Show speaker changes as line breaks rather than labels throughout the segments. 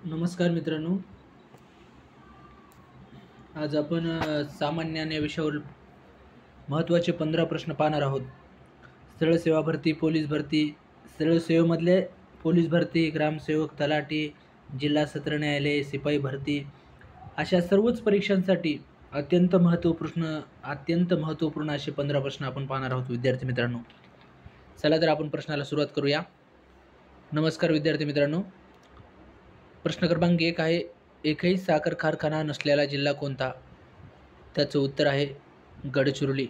नमस्कार मित्रांनो. आज आपण सामान्य ज्ञान या विषयावर महत्त्वाचे 15 प्रश्न पाहणार आहोत. सरळ सेवा भरती, पोलीस भरती, सरळ सेवेमधले पोलीस भरती, ग्रामसेवक, तलाठी, जिल्हा सत्र न्यायालय, शिपाई भरती अशा सर्वच परीक्षांसाठी अत्यंत महत्त्वपूर्ण असे 15 प्रश्न आपण पाहणार आहोत विद्यार्थी मित्रांनो. चला तर आपण प्रश्नाला सुरुवात करूया. नमस्कार विद्यार्थी मित्रांनो. प्रश्न क्रमांक 1 आहे, एकही साखर कारखाना नसलेला जिल्हा कोणता? त्याचं उत्तर आहे गडचिरोली.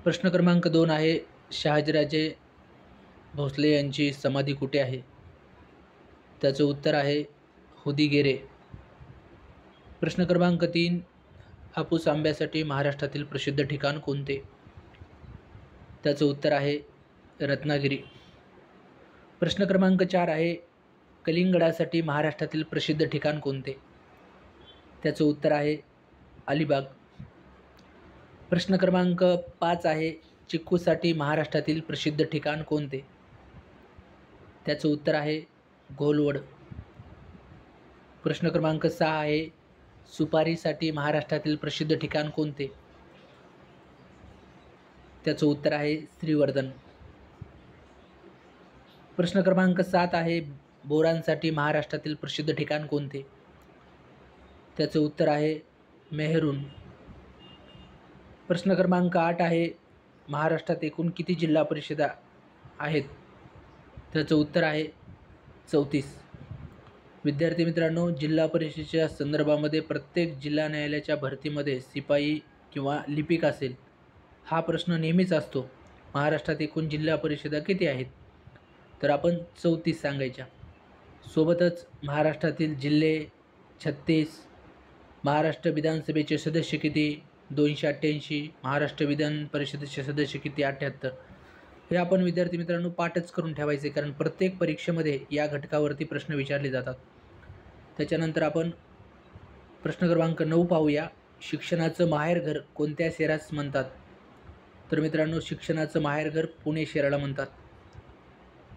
प्रश्न क्रमांक 2 आहे, शहाजीराजे भोसले यांची समाधी कुठे आहे? त्याचं उत्तर आहे हुदिगेरे. प्रश्न क्रमांक 3, हापूस आंब्यासाठी महाराष्ट्रातील प्रसिद्ध ठिकाण कोणते? त्याचं उत्तर आहे रत्नागिरी. प्रश्न क्रमांक 4 आहे, कलिंगडासाठी महाराष्ट्रातील प्रसिद्ध ठिकाण कोणते? त्याचं उत्तर आहे अलिबाग. प्रश्न क्रमांक 5 आहे, चिक्कूसाठी महाराष्ट्रातील प्रसिद्ध ठिकाण कोणते? त्याचं उत्तर आहे घोलवड. प्रश्न क्रमांक 6 आहे, सुपारीसाठी महाराष्ट्रातील प्रसिद्ध ठिकाण कोणते? त्याचं उत्तर आहे श्रीवर्धन. प्रश्न क्रमांक 7 आहे, बोरांसाठी महाराष्ट्रातील प्रसिद्ध ठिकाण कोणते? त्याचं उत्तर आहे मेहरून. प्रश्न क्रमांक 8 आहे, महाराष्ट्रात एकूण किती जिल्हा परिषदा आहेत? त्याचं उत्तर आहे 34. विद्यार्थी मित्रांनो, जिल्हा परिषदेच्या संदर्भामध्ये प्रत्येक जिल्हा न्यायालयाच्या भरतीमध्ये शिपाई किंवा लिपिक असेल, हा प्रश्न नेहमीच असतो. महाराष्ट्रात एकूण जिल्हा परिषदा किती आहेत? तर आपण 34 सांगायच्या. सोबतच महाराष्ट्रातील जिल्हे 36, महाराष्ट्र विधानसभेचे सदस्य किती 288, महाराष्ट्र विधान परिषदेचे सदस्य किती 78. हे आपण विद्यार्थी मित्रांनो पाठच करून ठेवायचे, कारण प्रत्येक परीक्षेमध्ये या घटकावरती प्रश्न विचारले जातात. त्याच्यानंतर आपण प्रश्न क्रमांक 9 पाहूया. शिक्षणाचं माहेरघर कोणत्या शहरास म्हणतात? तर मित्रांनो, शिक्षणाचं माहेरघर पुणे शहराला म्हणतात.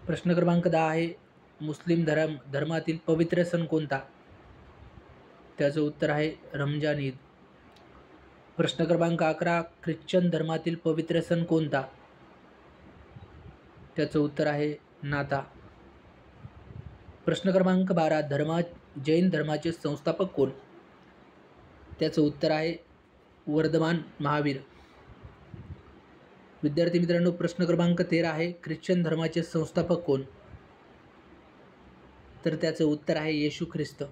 प्रश्न क्रमांक 10 आहे, मुस्लिम धर्मातील पवित्र सण कोणता? त्याचं उत्तर आहे रमजान ईद. प्रश्न क्रमांक 11, ख्रिश्चन धर्मातील पवित्र सण कोणता? त्याचं उत्तर आहे नाता. प्रश्न क्रमांक 12, जैन धर्माचे संस्थापक कोण? त्याचं उत्तर आहे वर्धमान महावीर. विद्यार्थी मित्रांनो, प्रश्न क्रमांक 13 आहे, ख्रिश्चन धर्माचे संस्थापक कोण? तर त्याचं उत्तर आहे येशू ख्रिस्त.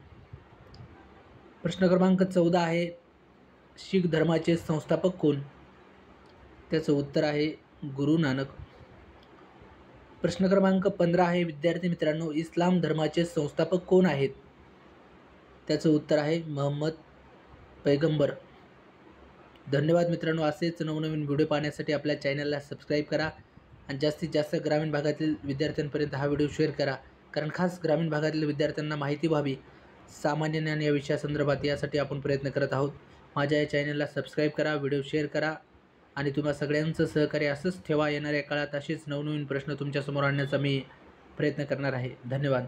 प्रश्न क्रमांक 14 आहे, शीख धर्माचे संस्थापक कोण? त्याचं उत्तर आहे गुरु नानक. प्रश्न क्रमांक 15 आहे, विद्यार्थी मित्रांनो, इस्लाम धर्माचे संस्थापक कोण आहेत? त्याचं उत्तर आहे महम्मद पैगंबर. धन्यवाद मित्रांनो. असेच नवनवीन व्हिडिओ पाहण्यासाठी आपल्या चॅनलला सबस्क्राईब करा आणि जास्तीत जास्त ग्रामीण भागातील विद्यार्थ्यांपर्यंत हा व्हिडिओ शेअर करा, कारण खास ग्रामीण भागातील विद्यार्थ्यांना माहिती व्हावी सामान्य ज्ञान या विषयासंदर्भात, यासाठी आपण प्रयत्न करत आहोत. माझ्या या चॅनलला सबस्क्राईब करा, व्हिडिओ शेअर करा आणि तुम्हा सगळ्यांचं सहकार्य असंच ठेवा. येणाऱ्या काळात असेच नवनवीन प्रश्न तुमच्यासमोर आणण्याचा मी प्रयत्न करणार आहे. धन्यवाद.